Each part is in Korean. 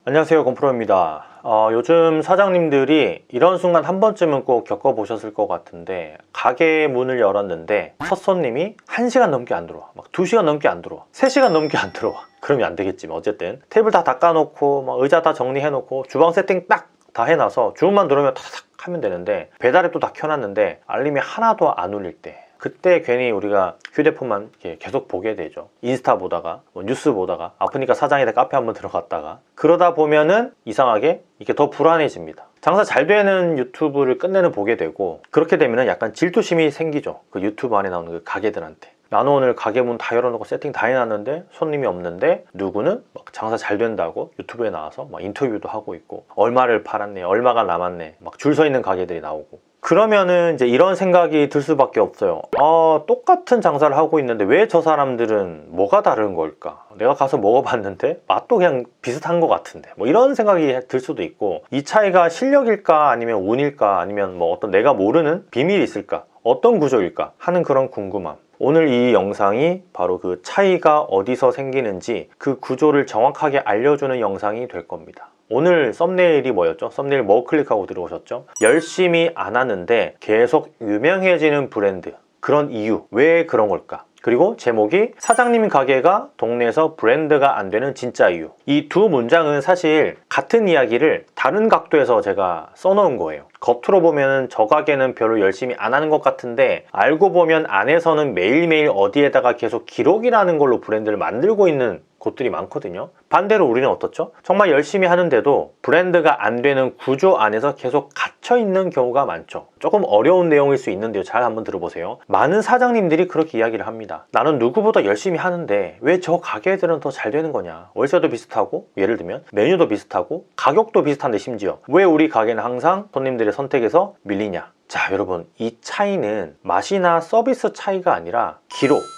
안녕하세요, 건프로입니다. 요즘 사장님들이 이런 순간 한 번쯤은 꼭 겪어보셨을 것 같은데, 가게 문을 열었는데 첫 손님이 1시간 넘게 안 들어와, 막 2시간 넘게 안 들어와, 3시간 넘게 안 들어와. 그러면 안 되겠지만 어쨌든 테이블 다 닦아놓고 막 의자 다 정리해놓고 주방 세팅 딱 다 해놔서 주문만 들어오면 타닥 하면 되는데, 배달앱도 다 켜놨는데 알림이 하나도 안 울릴 때, 그때 괜히 우리가 휴대폰만 이렇게 계속 보게 되죠. 인스타 보다가 뉴스 보다가 아프니까 사장이다 카페 한번 들어갔다가, 그러다 보면은 이상하게 이게 더 불안해집니다. 장사 잘 되는 유튜브를 끝내는 보게 되고, 그렇게 되면은 약간 질투심이 생기죠. 그 유튜브 안에 나오는 그 가게들한테. 나는 오늘 가게 문 다 열어놓고 세팅 다 해놨는데 손님이 없는데, 누구는 막 장사 잘 된다고 유튜브에 나와서 막 인터뷰도 하고 있고, 얼마를 팔았네, 얼마가 남았네, 막 줄 서 있는 가게들이 나오고. 그러면은 이제 이런 생각이 들 수밖에 없어요. 똑같은 장사를 하고 있는데 왜 저 사람들은 뭐가 다른 걸까? 내가 가서 먹어봤는데 맛도 그냥 비슷한 것 같은데, 뭐 이런 생각이 들 수도 있고, 이 차이가 실력일까 아니면 운일까 아니면 뭐 어떤 내가 모르는 비밀이 있을까, 어떤 구조일까 하는 그런 궁금함. 오늘 이 영상이 바로 그 차이가 어디서 생기는지 그 구조를 정확하게 알려주는 영상이 될 겁니다. 오늘 썸네일이 뭐였죠? 썸네일 뭐 클릭하고 들어오셨죠? 열심히 안 하는데 계속 유명해지는 브랜드, 그런 이유, 왜 그런 걸까? 그리고 제목이 사장님 가게가 동네에서 브랜드가 안 되는 진짜 이유. 이 두 문장은 사실 같은 이야기를 다른 각도에서 제가 써놓은 거예요. 겉으로 보면 저 가게는 별로 열심히 안 하는 것 같은데, 알고 보면 안에서는 매일매일 어디에다가 계속 기록이라는 걸로 브랜드를 만들고 있는 곳들이 많거든요. 반대로 우리는 어떻죠? 정말 열심히 하는데도 브랜드가 안 되는 구조 안에서 계속 갇혀 있는 경우가 많죠. 조금 어려운 내용일 수 있는데요, 잘 한번 들어보세요. 많은 사장님들이 그렇게 이야기를 합니다. 나는 누구보다 열심히 하는데 왜 저 가게들은 더 잘 되는 거냐? 월세도 비슷하고, 예를 들면 메뉴도 비슷하고, 가격도 비슷한데 심지어 왜 우리 가게는 항상 손님들의 선택에서 밀리냐? 자, 여러분, 이 차이는 맛이나 서비스 차이가 아니라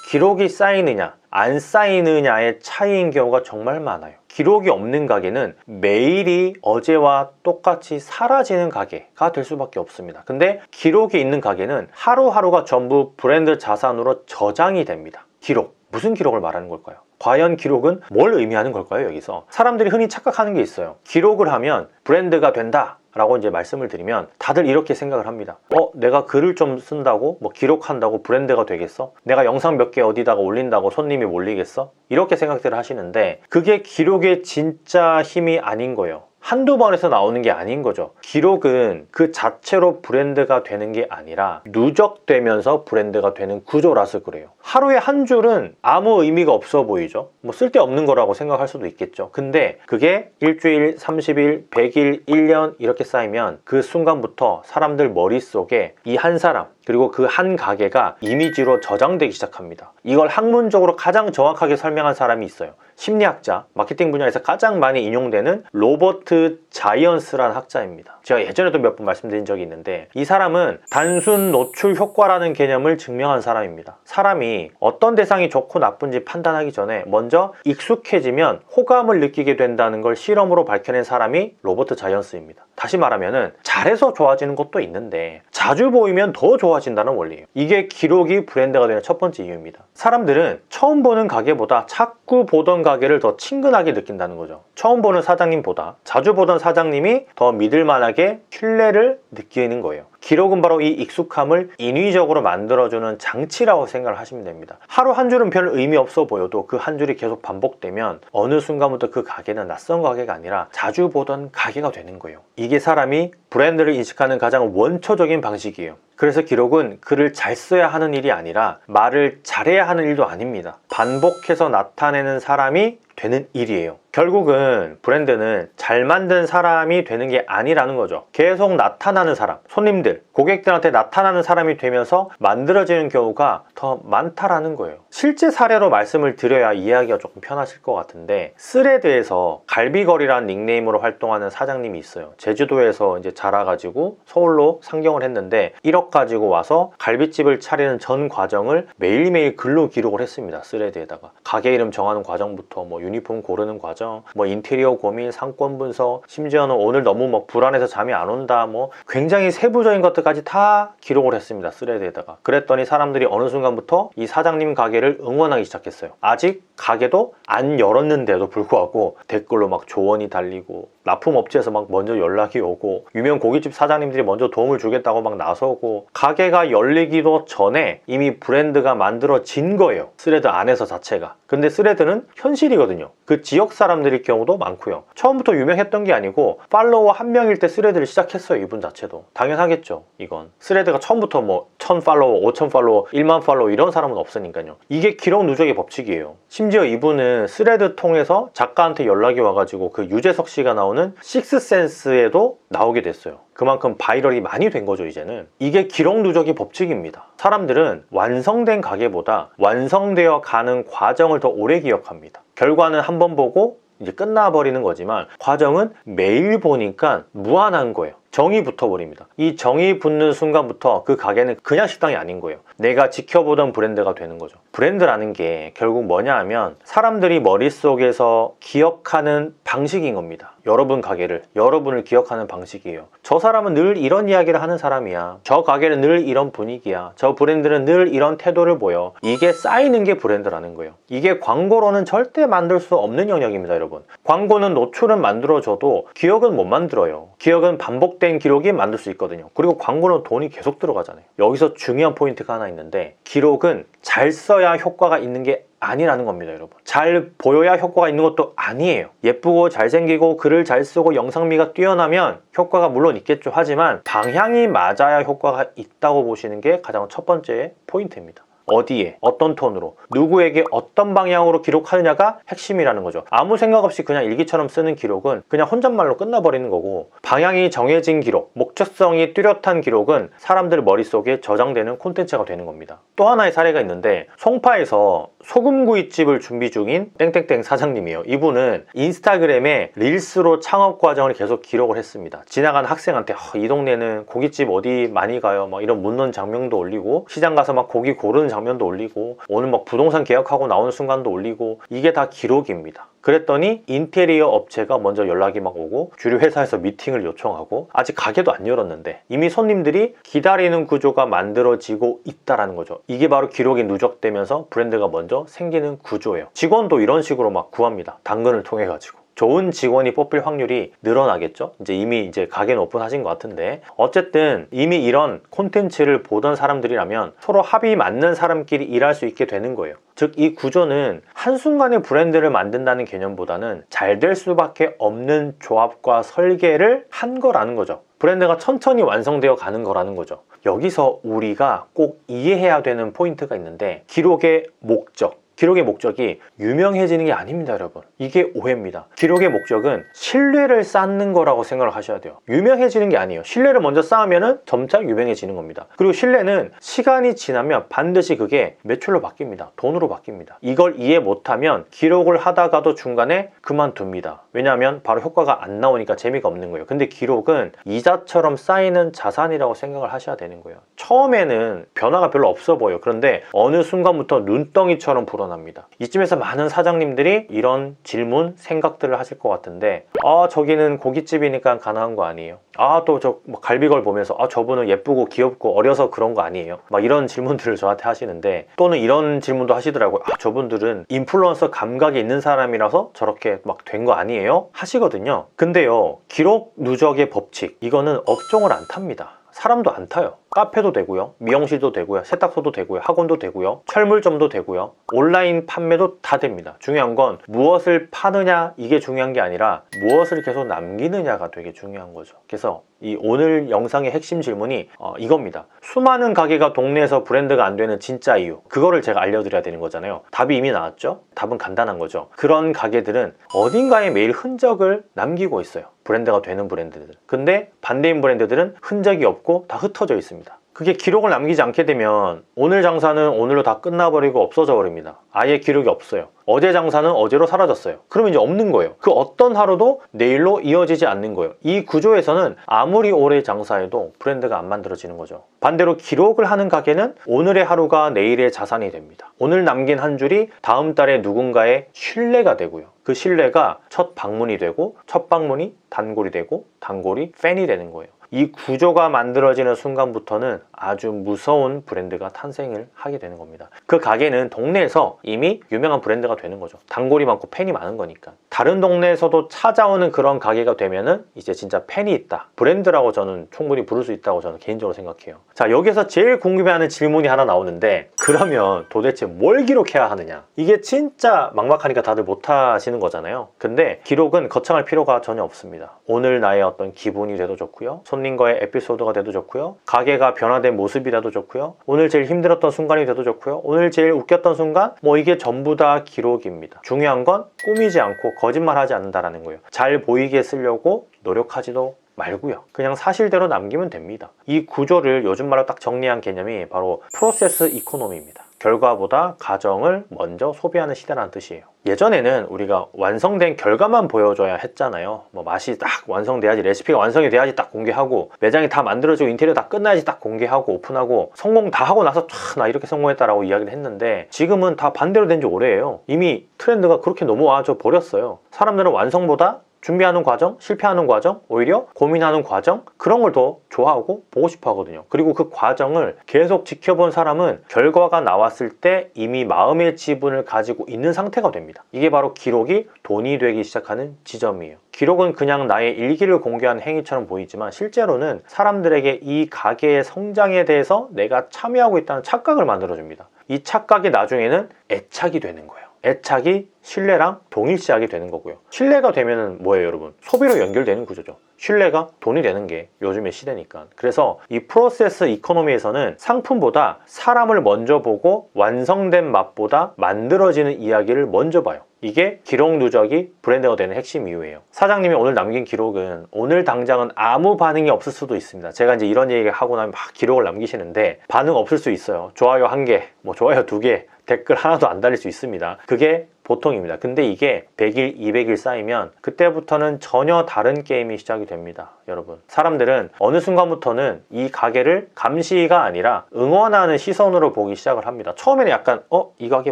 기록이 쌓이느냐 안 쌓이느냐의 차이인 경우가 정말 많아요. 기록이 없는 가게는 매일이 어제와 똑같이 사라지는 가게가 될 수밖에 없습니다. 근데 기록이 있는 가게는 하루하루가 전부 브랜드 자산으로 저장이 됩니다. 기록, 무슨 기록을 말하는 걸까요? 과연 기록은 뭘 의미하는 걸까요? 여기서 사람들이 흔히 착각하는 게 있어요. 기록을 하면 브랜드가 된다 라고 이제 말씀을 드리면 다들 이렇게 생각을 합니다. 내가 글을 좀 쓴다고, 뭐 기록한다고 브랜드가 되겠어? 내가 영상 몇 개 어디다가 올린다고 손님이 몰리겠어? 이렇게 생각들을 하시는데, 그게 기록의 진짜 힘이 아닌 거예요. 한두 번에서 나오는 게 아닌 거죠. 기록은 그 자체로 브랜드가 되는 게 아니라 누적되면서 브랜드가 되는 구조라서 그래요. 하루에 한 줄은 아무 의미가 없어 보이죠. 뭐 쓸데없는 거라고 생각할 수도 있겠죠. 근데 그게 일주일, 30일, 100일, 1년 이렇게 쌓이면 그 순간부터 사람들 머릿속에 이 한 사람, 그리고 그 한 가게가 이미지로 저장되기 시작합니다. 이걸 학문적으로 가장 정확하게 설명한 사람이 있어요. 심리학자, 마케팅 분야에서 가장 많이 인용되는 로버트 자이언스라는 학자입니다. 제가 예전에도 몇 번 말씀드린 적이 있는데, 이 사람은 단순 노출 효과라는 개념을 증명한 사람입니다. 사람이 어떤 대상이 좋고 나쁜지 판단하기 전에 먼저 익숙해지면 호감을 느끼게 된다는 걸 실험으로 밝혀낸 사람이 로버트 자이언스입니다. 다시 말하면은 잘해서 좋아지는 것도 있는데 자주 보이면 더 좋아진다는 원리예요. 이게 기록이 브랜드가 되는 첫 번째 이유입니다. 사람들은 처음 보는 가게보다 자꾸 보던 가게를 더 친근하게 느낀다는 거죠. 처음 보는 사장님보다 자주 보던 사장님이 더 믿을만하게 신뢰를 느끼는 거예요. 기록은 바로 이 익숙함을 인위적으로 만들어주는 장치라고 생각을 하시면 됩니다. 하루 한 줄은 별 의미 없어 보여도 그 한 줄이 계속 반복되면 어느 순간부터 그 가게는 낯선 가게가 아니라 자주 보던 가게가 되는 거예요. 이게 사람이 브랜드를 인식하는 가장 원초적인 방식이에요. 그래서 기록은 글을 잘 써야 하는 일이 아니라 말을 잘해야 하는 일도 아닙니다. 반복해서 나타내는 사람이 되는 일이에요. 결국은 브랜드는 잘 만든 사람이 되는 게 아니라는 거죠. 계속 나타나는 사람, 손님들, 고객들한테 나타나는 사람이 되면서 만들어지는 경우가 더 많다라는 거예요. 실제 사례로 말씀을 드려야 이해하기가 조금 편하실 것 같은데, 스레드에서 갈비거리라는 닉네임으로 활동하는 사장님이 있어요. 제주도에서 이제 자라가지고 서울로 상경을 했는데 1억 가지고 와서 갈비집을 차리는 전 과정을 매일매일 글로 기록을 했습니다. 스레드에다가 가게 이름 정하는 과정부터 뭐 유니폼 고르는 과정, 뭐 인테리어 고민, 상권 분석, 심지어는 오늘 너무 뭐 불안해서 잠이 안 온다, 뭐 굉장히 세부적인 것들까지 다 기록을 했습니다. 스레드에다가. 그랬더니 사람들이 어느 순간부터 이 사장님 가게를 응원하기 시작했어요. 아직 가게도 안 열었는데도 불구하고 댓글로 막 조언이 달리고, 납품업체에서 막 먼저 연락이 오고, 유명 고깃집 사장님들이 먼저 도움을 주겠다고 막 나서고, 가게가 열리기도 전에 이미 브랜드가 만들어진 거예요. 스레드 안에서 자체가. 근데 스레드는 현실이거든요. 그 지역 사람들일 경우도 많고요. 처음부터 유명했던 게 아니고 팔로워 한 명일 때 스레드를 시작했어요. 이분 자체도. 당연하겠죠. 이건 스레드가 처음부터 뭐 1000팔로워, 5000팔로워, 1만 팔로워 이런 사람은 없으니까요. 이게 기록 누적의 법칙이에요. 심지어 이분은 스레드 통해서 작가한테 연락이 와가지고 그 유재석 씨가 나오는 식스센스에도 나오게 됐어요. 그만큼 바이럴이 많이 된 거죠. 이제는 이게 기록 누적의 법칙입니다. 사람들은 완성된 가게보다 완성되어 가는 과정을 더 오래 기억합니다. 결과는 한 번 보고 이제 끝나버리는 거지만 과정은 매일 보니까 무한한 거예요. 정이 붙어버립니다. 이 정이 붙는 순간부터 그 가게는 그냥 식당이 아닌 거예요. 내가 지켜보던 브랜드가 되는 거죠. 브랜드라는 게 결국 뭐냐 하면 사람들이 머릿속에서 기억하는 방식인 겁니다. 여러분 가게를, 여러분을 기억하는 방식이에요. 저 사람은 늘 이런 이야기를 하는 사람이야. 저 가게는 늘 이런 분위기야. 저 브랜드는 늘 이런 태도를 보여. 이게 쌓이는 게 브랜드라는 거예요. 이게 광고로는 절대 만들 수 없는 영역입니다, 여러분. 광고는 노출은 만들어줘도 기억은 못 만들어요. 기억은 반복된 기록이 만들 수 있거든요. 그리고 광고는 돈이 계속 들어가잖아요. 여기서 중요한 포인트가 하나 있는데, 기록은 잘 써야 효과가 있는 게 아니라는 겁니다, 여러분. 잘 보여야 효과가 있는 것도 아니에요. 예쁘고 잘생기고 글을 잘 쓰고 영상미가 뛰어나면 효과가 물론 있겠죠. 하지만 방향이 맞아야 효과가 있다고 보시는 게 가장 첫 번째 포인트입니다. 어디에, 어떤 톤으로, 누구에게 어떤 방향으로 기록하느냐가 핵심이라는 거죠. 아무 생각 없이 그냥 일기처럼 쓰는 기록은 그냥 혼잣말로 끝나버리는 거고, 방향이 정해진 기록, 목적성이 뚜렷한 기록은 사람들 머릿속에 저장되는 콘텐츠가 되는 겁니다. 또 하나의 사례가 있는데, 송파에서 소금구이집을 준비 중인 땡땡땡 사장님이에요. 이분은 인스타그램에 릴스로 창업 과정을 계속 기록을 했습니다. 지나가는 학생한테 이 동네는 고깃집 어디 많이 가요? 막 이런 묻는 장면도 올리고, 시장 가서 막 고기 고르는 장면도 올리고, 오늘 막 부동산 계약하고 나오는 순간도 올리고, 이게 다 기록입니다. 그랬더니 인테리어 업체가 먼저 연락이 막 오고, 주류 회사에서 미팅을 요청하고, 아직 가게도 안 열었는데 이미 손님들이 기다리는 구조가 만들어지고 있다라는 거죠. 이게 바로 기록이 누적되면서 브랜드가 먼저 생기는 구조예요. 직원도 이런 식으로 막 구합니다. 당근을 통해 가지고. 좋은 직원이 뽑힐 확률이 늘어나겠죠. 이미 가게는 오픈하신 것 같은데, 어쨌든 이미 이런 콘텐츠를 보던 사람들이라면 서로 합이 맞는 사람끼리 일할 수 있게 되는 거예요. 즉, 이 구조는 한순간에 브랜드를 만든다는 개념보다는 잘 될 수밖에 없는 조합과 설계를 한 거라는 거죠. 브랜드가 천천히 완성되어 가는 거라는 거죠. 여기서 우리가 꼭 이해해야 되는 포인트가 있는데, 기록의 목적, 기록의 목적이 유명해지는 게 아닙니다, 여러분. 이게 오해입니다. 기록의 목적은 신뢰를 쌓는 거라고 생각을 하셔야 돼요. 유명해지는 게 아니에요. 신뢰를 먼저 쌓으면 점차 유명해지는 겁니다. 그리고 신뢰는 시간이 지나면 반드시 그게 매출로 바뀝니다. 돈으로 바뀝니다. 이걸 이해 못하면 기록을 하다가도 중간에 그만둡니다. 왜냐하면 바로 효과가 안 나오니까 재미가 없는 거예요. 근데 기록은 이자처럼 쌓이는 자산이라고 생각을 하셔야 되는 거예요. 처음에는 변화가 별로 없어 보여요. 그런데 어느 순간부터 눈덩이처럼 불어납니다. 이쯤에서 많은 사장님들이 이런 질문, 생각들을 하실 것 같은데, 저기는 고깃집이니까 가능한 거 아니에요? 또 저 갈비걸 보면서 저분은 예쁘고 귀엽고 어려서 그런 거 아니에요? 막 이런 질문들을 저한테 하시는데, 또는 이런 질문도 하시더라고요. 저분들은 인플루언서 감각이 있는 사람이라서 저렇게 막 된 거 아니에요? 하시거든요. 근데요, 기록 누적의 법칙, 이거는 업종을 안 탑니다. 사람도 안 타요. 카페도 되고요, 미용실도 되고요, 세탁소도 되고요, 학원도 되고요, 철물점도 되고요, 온라인 판매도 다 됩니다. 중요한 건 무엇을 파느냐, 이게 중요한 게 아니라 무엇을 계속 남기느냐가 되게 중요한 거죠. 그래서 이 오늘 영상의 핵심 질문이 이겁니다. 수많은 가게가 동네에서 브랜드가 안 되는 진짜 이유, 그거를 제가 알려드려야 되는 거잖아요. 답이 이미 나왔죠? 답은 간단한 거죠. 그런 가게들은 어딘가에 매일 흔적을 남기고 있어요. 브랜드가 되는 브랜드들. 근데 반대인 브랜드들은 흔적이 없고 다 흩어져 있습니다. 그게 기록을 남기지 않게 되면 오늘 장사는 오늘로 다 끝나버리고 없어져 버립니다. 아예 기록이 없어요. 어제 장사는 어제로 사라졌어요. 그러면 이제 없는 거예요. 그 어떤 하루도 내일로 이어지지 않는 거예요. 이 구조에서는 아무리 오래 장사해도 브랜드가 안 만들어지는 거죠. 반대로 기록을 하는 가게는 오늘의 하루가 내일의 자산이 됩니다. 오늘 남긴 한 줄이 다음 달에 누군가의 신뢰가 되고요. 그 신뢰가 첫 방문이 되고, 첫 방문이 단골이 되고, 단골이 팬이 되는 거예요. 이 구조가 만들어지는 순간부터는 아주 무서운 브랜드가 탄생을 하게 되는 겁니다. 그 가게는 동네에서 이미 유명한 브랜드가 되는 거죠. 단골이 많고 팬이 많은 거니까. 다른 동네에서도 찾아오는 그런 가게가 되면은 이제 진짜 팬이 있다, 브랜드라고 저는 충분히 부를 수 있다고 저는 개인적으로 생각해요. 자, 여기서 제일 궁금해하는 질문이 하나 나오는데, 그러면 도대체 뭘 기록해야 하느냐? 이게 진짜 막막하니까 다들 못하시는 거잖아요. 근데 기록은 거창할 필요가 전혀 없습니다. 오늘 나의 어떤 기분이 돼도 좋고요, 손님과의 에피소드가 돼도 좋고요, 가게가 변화된 모습이라도 좋고요, 오늘 제일 힘들었던 순간이 돼도 좋고요, 오늘 제일 웃겼던 순간, 이게 전부 다 기록입니다. 중요한 건 꾸미지 않고 거짓말하지 않는다라는 거예요. 잘 보이게 쓰려고 노력하지도 말고요. 그냥 사실대로 남기면 됩니다. 이 구조를 요즘 말로 딱 정리한 개념이 바로 프로세스 이코노미입니다. 결과보다 과정을 먼저 소비하는 시대라는 뜻이에요. 예전에는 우리가 완성된 결과만 보여줘야 했잖아요. 맛이 딱 완성돼야지, 레시피가 완성이 돼야지 딱 공개하고, 매장이 다 만들어지고 인테리어 다 끝나야지 딱 공개하고 오픈하고, 성공 다 하고 나서 나 이렇게 성공했다라고 이야기를 했는데, 지금은 다 반대로 된 지 오래예요. 이미 트렌드가 그렇게 넘어와져 버렸어요. 사람들은 완성보다 준비하는 과정, 실패하는 과정, 오히려 고민하는 과정, 그런 걸 더 좋아하고 보고 싶어 하거든요. 그리고 그 과정을 계속 지켜본 사람은 결과가 나왔을 때 이미 마음의 지분을 가지고 있는 상태가 됩니다. 이게 바로 기록이 돈이 되기 시작하는 지점이에요. 기록은 그냥 나의 일기를 공개하는 행위처럼 보이지만, 실제로는 사람들에게 이 가게의 성장에 대해서 내가 참여하고 있다는 착각을 만들어줍니다. 이 착각이 나중에는 애착이 되는 거예요. 애착이 신뢰랑 동일시하게 되는 거고요. 신뢰가 되면은 뭐예요, 여러분? 소비로 연결되는 구조죠. 신뢰가 돈이 되는 게 요즘의 시대니까. 그래서 이 프로세스 이코노미에서는 상품보다 사람을 먼저 보고, 완성된 맛보다 만들어지는 이야기를 먼저 봐요. 이게 기록 누적이 브랜드가 되는 핵심 이유예요. 사장님이 오늘 남긴 기록은 오늘 당장은 아무 반응이 없을 수도 있습니다. 제가 이제 이런 얘기 하고 나면 막 기록을 남기시는데 반응 없을 수 있어요. 좋아요 1개, 좋아요 2개, 댓글 하나도 안 달릴 수 있습니다. 그게 보통입니다. 근데 이게 100일, 200일 쌓이면 그때부터는 전혀 다른 게임이 시작이 됩니다. 여러분, 사람들은 어느 순간부터는 이 가게를 감시가 아니라 응원하는 시선으로 보기 시작을 합니다. 처음에는 약간 이 가게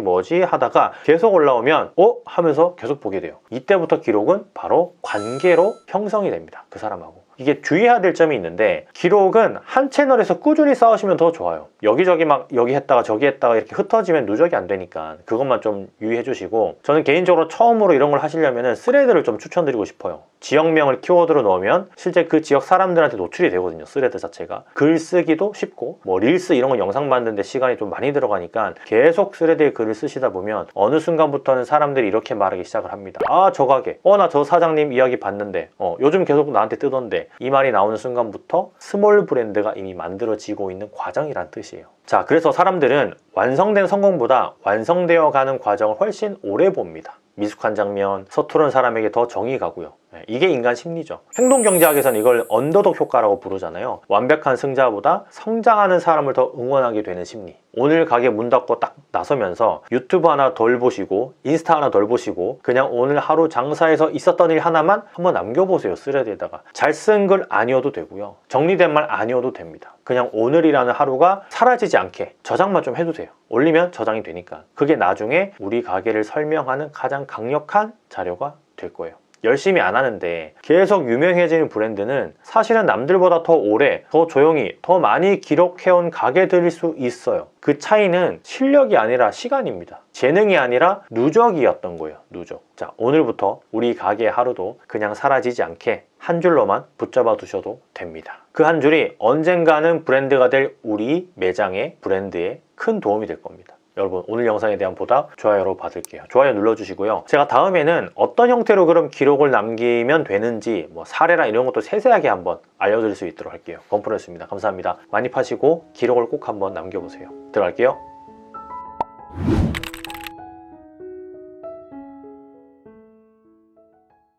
뭐지? 하다가 계속 올라오면 하면서 계속 보게 돼요. 이때부터 기록은 바로 관계로 형성이 됩니다. 그 사람하고. 이게 주의해야 될 점이 있는데, 기록은 한 채널에서 꾸준히 쌓으시면 더 좋아요. 여기저기 막 여기 했다가 저기 했다가 이렇게 흩어지면 누적이 안 되니까 그것만 좀 유의해 주시고, 저는 개인적으로 처음으로 이런 걸 하시려면 스레드를 좀 추천드리고 싶어요. 지역명을 키워드로 넣으면 실제 그 지역 사람들한테 노출이 되거든요. 스레드 자체가 글 쓰기도 쉽고, 릴스 이런 거 영상 만드는데 시간이 좀 많이 들어가니까 계속 스레드에 글을 쓰시다 보면 어느 순간부터는 사람들이 이렇게 말하기 시작을 합니다. 저 가게, 나 저 사장님 이야기 봤는데, 요즘 계속 나한테 뜨던데, 이 말이 나오는 순간부터 스몰 브랜드가 이미 만들어지고 있는 과정이란 뜻이에요. 자, 그래서 사람들은 완성된 성공보다 완성되어 가는 과정을 훨씬 오래 봅니다. 미숙한 장면, 서투른 사람에게 더 정이 가고요. 이게 인간 심리죠. 행동경제학에서는 이걸 언더독 효과라고 부르잖아요. 완벽한 승자보다 성장하는 사람을 더 응원하게 되는 심리. 오늘 가게 문 닫고 딱 나서면서 유튜브 하나 덜 보시고, 인스타 하나 덜 보시고, 그냥 오늘 하루 장사에서 있었던 일 하나만 한번 남겨보세요. 스레드에다가. 잘 쓴 글 아니어도 되고요, 정리된 말 아니어도 됩니다. 그냥 오늘이라는 하루가 사라지지 않게 저장만 좀 해두세요. 올리면 저장이 되니까. 그게 나중에 우리 가게를 설명하는 가장 강력한 자료가 될 거예요. 열심히 안 하는데 계속 유명해지는 브랜드는 사실은 남들보다 더 오래, 더 조용히, 더 많이 기록해온 가게들일 수 있어요. 그 차이는 실력이 아니라 시간입니다. 재능이 아니라 누적이었던 거예요. 누적. 자, 오늘부터 우리 가게의 하루도 그냥 사라지지 않게 한 줄로만 붙잡아 두셔도 됩니다. 그 한 줄이 언젠가는 브랜드가 될 우리 매장의 브랜드에 큰 도움이 될 겁니다. 여러분, 오늘 영상에 대한 보답, 좋아요로 받을게요. 좋아요 눌러주시고요. 제가 다음에는 어떤 형태로 그럼 기록을 남기면 되는지, 사례랑 이런 것도 세세하게 한번 알려드릴 수 있도록 할게요. 건프로였습니다. 감사합니다. 많이 파시고 기록을 꼭 한번 남겨보세요. 들어갈게요.